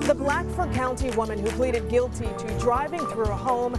The Blackford County woman who pleaded guilty to driving through a home,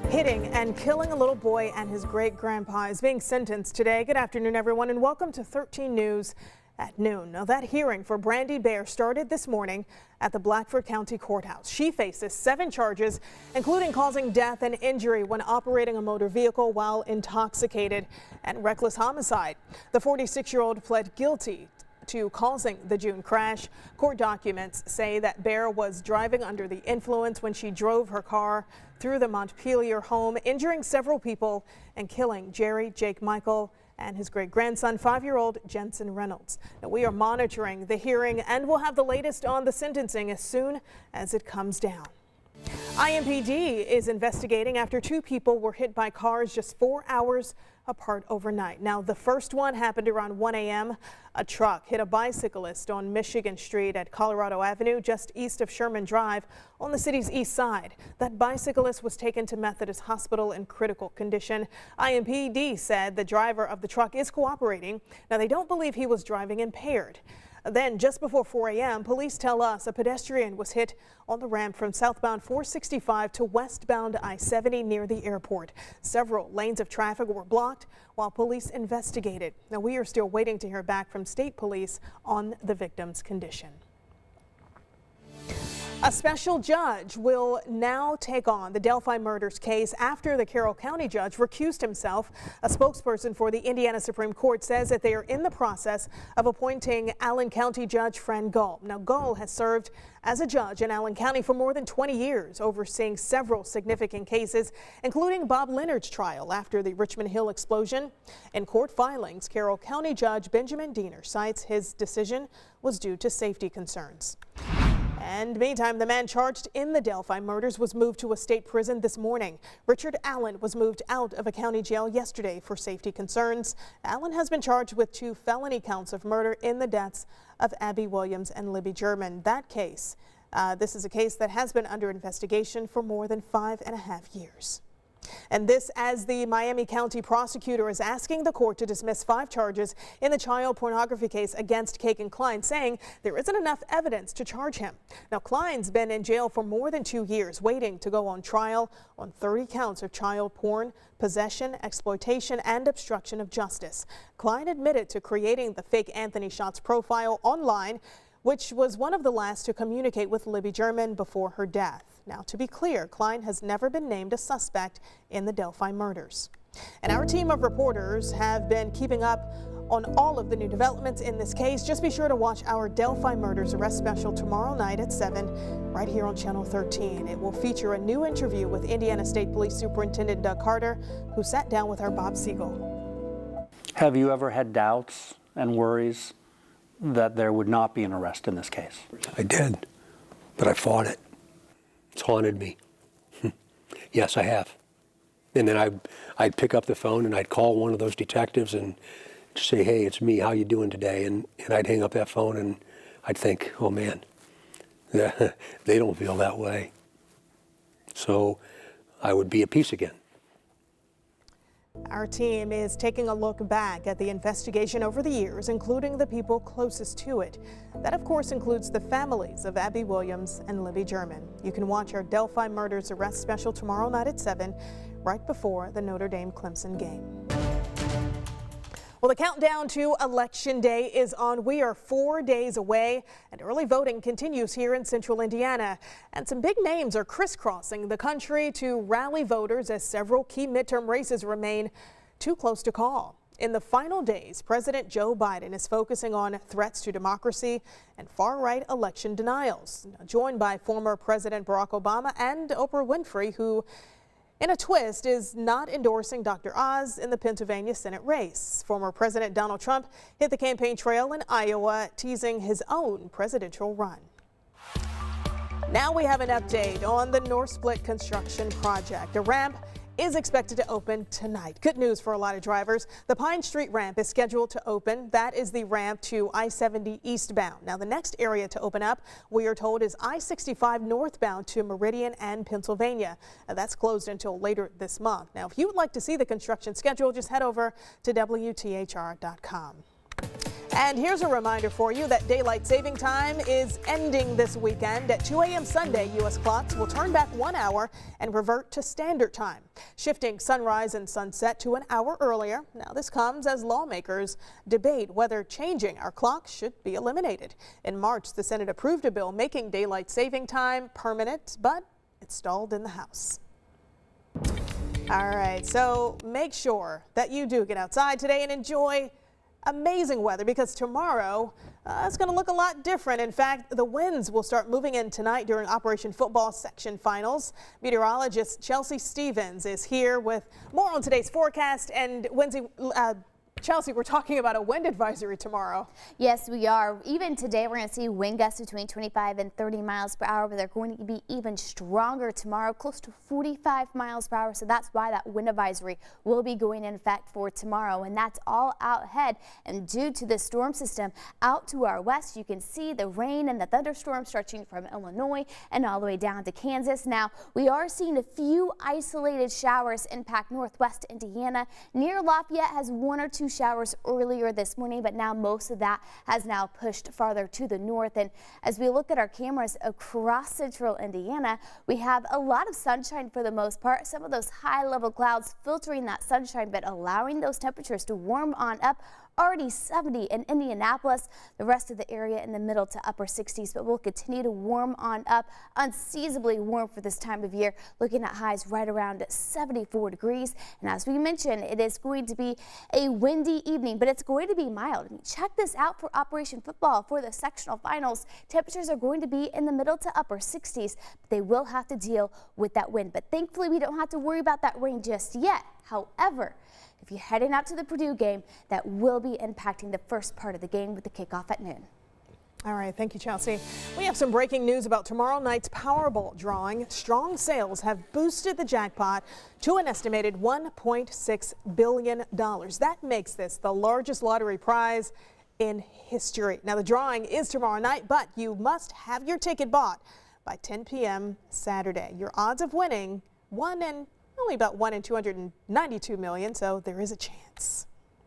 hitting and killing a little boy and his great-grandpa is being sentenced today. Good afternoon, everyone, and welcome to 13 News at noon. Now, that hearing for Brandy Baer started this morning at the Blackford County Courthouse. She faces 7 charges, including causing death and injury when operating a motor vehicle while intoxicated and reckless homicide. The 46-year-old pled guilty to causing the June crash. Court documents say that Baer was driving under the influence when she drove her car through the Montpelier home, injuring several people and killing Jerry Jake Michael and his great-grandson, 5-year-old Jensen Reynolds. Now, we are monitoring the hearing and we'll have the latest on the sentencing as soon as it comes down. IMPD is investigating after 2 people were hit by cars just 4 hours apart overnight. Now, the first one happened around 1 a.m. A truck hit a bicyclist on Michigan Street at Colorado Avenue, just east of Sherman Drive on the city's east side. That bicyclist was taken to Methodist Hospital in critical condition. IMPD said the driver of the truck is cooperating. Now, they don't believe he was driving impaired. Then, just before 4 a.m., police tell us a pedestrian was hit on the ramp from southbound 465 to westbound I-70 near the airport. Several lanes of traffic were blocked while police investigated. Now, we are still waiting to hear back from state police on the victim's condition. A special judge will now take on the Delphi murders case after the Carroll County judge recused himself. A spokesperson for the Indiana Supreme Court says that they are in the process of appointing Allen County Judge Fran Gull. Now, Gull has served as a judge in Allen County for more than 20 years, overseeing several significant cases, including Bob Leonard's trial after the Richmond Hill explosion. In court filings, Carroll County Judge Benjamin Diener cites his decision was due to safety concerns. And meantime, the man charged in the Delphi murders was moved to a state prison this morning. Richard Allen was moved out of a county jail yesterday for safety concerns. Allen has been charged with 2 felony counts of murder in the deaths of Abby Williams and Libby German. That case, this is a case that has been under investigation for more than 5.5 years. And this as the Miami County prosecutor is asking the court to dismiss 5 charges in the child pornography case against Kegan Kline, saying there isn't enough evidence to charge him. Now, Kline's been in jail for more than 2 years, waiting to go on trial on 30 counts of child porn, possession, exploitation, and obstruction of justice. Kline admitted to creating the fake Anthony Shots profile online, which was one of the last to communicate with Libby German before her death. Now, to be clear, Kline has never been named a suspect in the Delphi murders. And our team of reporters have been keeping up on all of the new developments in this case. Just be sure to watch our Delphi Murders Arrest Special tomorrow night at 7 right here on Channel 13. It will feature a new interview with Indiana State Police Superintendent Doug Carter, who sat down with our Bob Siegel. Have you ever had doubts and worries that there would not be an arrest in this case? I did, but I fought it. It's haunted me. Yes, I have. And then I'd pick up the phone and I'd call one of those detectives and say, hey, it's me, how you doing today? And I'd hang up that phone and I'd think, oh man, they don't feel that way. So I would be at peace again. Our team is taking a look back at the investigation over the years, including the people closest to it. That, of course, includes the families of Abby Williams and Libby German. You can watch our Delphi Murders Arrest Special tomorrow night at 7, right before the Notre Dame-Clemson game. Well, the countdown to Election Day is on. We are 4 days away, and early voting continues here in central Indiana. And some big names are crisscrossing the country to rally voters as several key midterm races remain too close to call. In the final days, President Joe Biden is focusing on threats to democracy and far-right election denials, joined by former President Barack Obama and Oprah Winfrey, who in a twist is not endorsing Dr. Oz in the Pennsylvania Senate race. Former President Donald Trump hit the campaign trail in Iowa, teasing his own presidential run. Now we have an update on the North Split construction project. A ramp is expected to open tonight. Good news for a lot of drivers. The Pine Street ramp is scheduled to open. That is the ramp to I-70 eastbound. Now, the next area to open up, we are told, is I-65 northbound to Meridian and Pennsylvania. That's closed until later this month. Now, if you would like to see the construction schedule, just head over to WTHR.com. And here's a reminder for you that daylight saving time is ending this weekend. At 2 a.m. Sunday, U.S. clocks will turn back 1 hour and revert to standard time, shifting sunrise and sunset to an hour earlier. Now, this comes as lawmakers debate whether changing our clocks should be eliminated. In March, the Senate approved a bill making daylight saving time permanent, but it stalled in the House. All right, so make sure that you do get outside today and enjoy amazing weather, because tomorrow it's going to look a lot different. In fact, the winds will start moving in tonight during Operation Football section finals. Meteorologist Chelsea Stevens is here with more on today's forecast. And Chelsea, we're talking about a wind advisory tomorrow. Yes, we are. Even today, we're going to see wind gusts between 25 and 30 miles per hour, but they're going to be even stronger tomorrow, close to 45 miles per hour. So that's why that wind advisory will be going in effect for tomorrow. And that's all out ahead. And due to the storm system out to our west, you can see the rain and the thunderstorms stretching from Illinois and all the way down to Kansas. Now, we are seeing a few isolated showers impact northwest Indiana. Near Lafayette has one or two showers earlier this morning, but now most of that has now pushed farther to the north. And as we look at our cameras across central Indiana, we have a lot of sunshine for the most part. Some of those high level clouds filtering that sunshine, but allowing those temperatures to warm on up. Already 70 in Indianapolis, the rest of the area in the middle to upper 60s, but we'll continue to warm on up, unseasonably warm for this time of year, looking at highs right around 74 degrees. And as we mentioned, it is going to be a windy evening, but it's going to be mild. And check this out for Operation Football for the sectional finals. Temperatures are going to be in the middle to upper 60s, but they will have to deal with that wind. But thankfully, we don't have to worry about that rain just yet. However, if you're heading out to the Purdue game, that will be impacting the first part of the game with the kickoff at noon. All right, thank you, Chelsea. We have some breaking news about tomorrow night's Powerball drawing. Strong sales have boosted the jackpot to an estimated $1.6 billion. That makes this the largest lottery prize in history. Now, the drawing is tomorrow night, but you must have your ticket bought by 10 p.m. Saturday. Your odds of winning, only about 1 in 292 million, so there is a chance.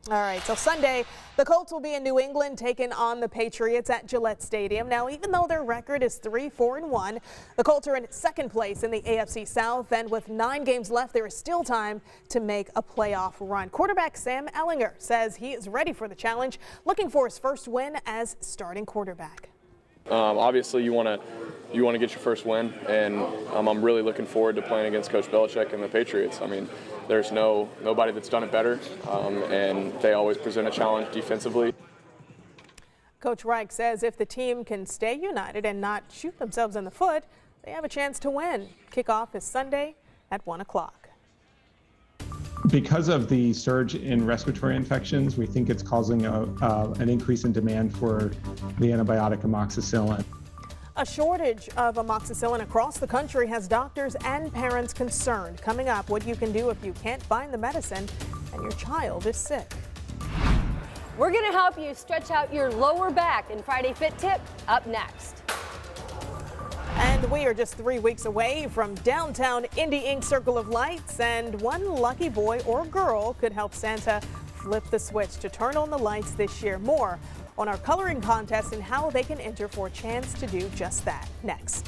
All right, so Sunday, the Colts will be in New England taking on the Patriots at Gillette Stadium. Now, even though their record is 3-4-1, the Colts are in second place in the AFC South, and with 9 games left, there is still time to make a playoff run. Quarterback Sam Ehlinger says he is ready for the challenge, looking for his first win as starting quarterback. Obviously, you want to get your first win, and I'm really looking forward to playing against Coach Belichick and the Patriots. I mean, there's nobody that's done it better, and they always present a challenge defensively. Coach Reich says if the team can stay united and not shoot themselves in the foot, they have a chance to win. Kickoff is Sunday at 1 o'clock. Because of the surge in respiratory infections, we think it's causing an increase in demand for the antibiotic amoxicillin. A shortage of amoxicillin across the country has doctors and parents concerned. Coming up, what you can do if you can't find the medicine and your child is sick. We're going to help you stretch out your lower back in Friday Fit Tip up next. And we are just 3 weeks away from downtown Indy Inc. Circle of Lights, and one lucky boy or girl could help Santa flip the switch to turn on the lights this year. More on our coloring contest and how they can enter for a chance to do just that next.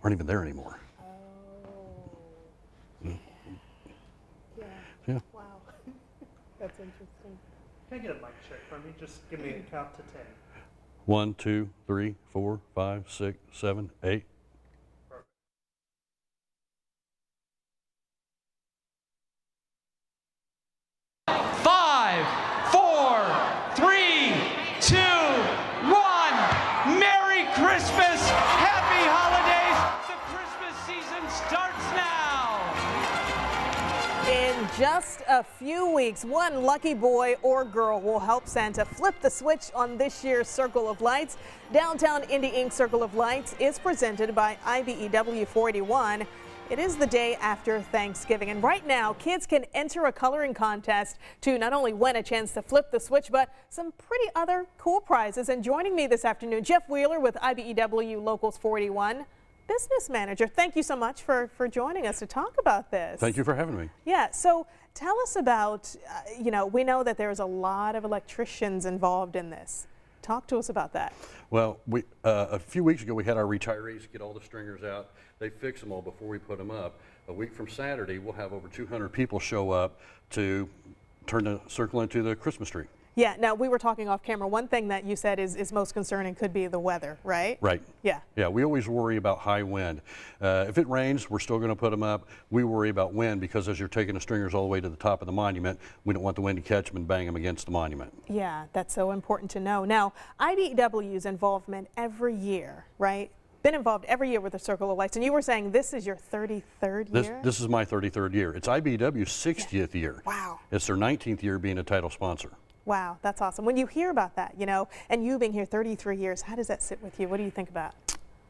aren't even there anymore. Yeah. Wow. That's interesting. Can I get a mic check from you? Just give me a count to 10. 1, 2, 3, 4, 5, 6, 7, 8. Merry Christmas! Happy holidays! The Christmas season starts now! In just a few weeks, one lucky boy or girl will help Santa flip the switch on this year's Circle of Lights. Downtown Indy Inc. Circle of Lights is presented by IBEW 481. It is the day after Thanksgiving, and right now kids can enter a coloring contest to not only win a chance to flip the switch, but some pretty other cool prizes. And joining me this afternoon, Jeff Wheeler with IBEW Locals 481, business manager. Thank you so much for joining us to talk about this. Thank you for having me. Yeah, so tell us about, we know that there's a lot of electricians involved in this. Talk to us about that. Well, a few weeks ago we had our retirees get all the stringers out. They fix them all before we put them up. A week from Saturday, we'll have over 200 people show up to turn the circle into the Christmas tree. Yeah, now we were talking off camera. One thing that you said is most concerning could be the weather, right? Right. Yeah. Yeah, we always worry about high wind. If it rains, we're still going to put them up. We worry about wind because as you're taking the stringers all the way to the top of the monument, we don't want the wind to catch them and bang them against the monument. Yeah, that's so important to know. Now, IBEW's involvement every year, right? Been involved every year with the Circle of Lights, and you were saying this is your 33rd year? This is my 33rd year. It's IBEW's 60th year. Wow. It's their 19th year being a title sponsor. Wow, that's awesome. When you hear about that, and you being here 33 years, how does that sit with you? What do you think about?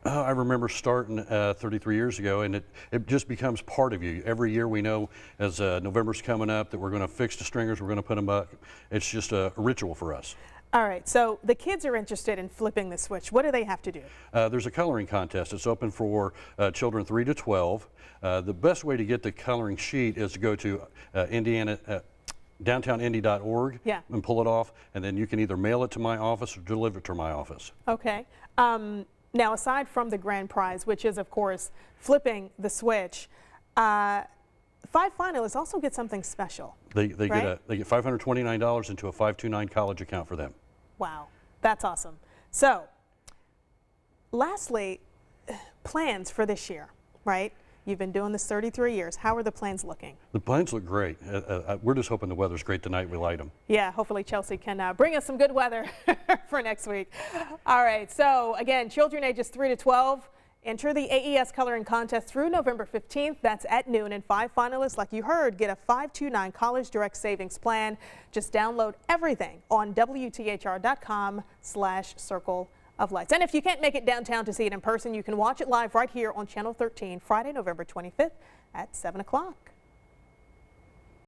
I remember starting 33 years ago, and it just becomes part of you. Every year we know as November's coming up that we're going to fix the stringers, we're going to put them up. It's just a ritual for us. All right, so the kids are interested in flipping the switch. What do they have to do? There's a coloring contest. It's open for children 3 to 12. The best way to get the coloring sheet is to go to downtownindy.org and pull it off, and then you can either mail it to my office or deliver it to my office. Okay. Now, aside from the grand prize, which is, of course, flipping the switch, 5 finalists also get something special. They get $529 into a 529 college account for them. Wow, that's awesome. So, lastly, plans for this year, right? You've been doing this 33 years. How are the plans looking? The plans look great. We're just hoping the weather's great tonight. We light them. Yeah, hopefully Chelsea can bring us some good weather for next week. All right, so again, children ages 3 to 12, enter the AES coloring contest through November 15th. That's at noon, and 5 finalists, like you heard, get a 529 college direct savings plan. Just download everything on WTHR.com/Circle of Lights. And if you can't make it downtown to see it in person, you can watch it live right here on Channel 13 Friday, November 25th at 7 o'clock.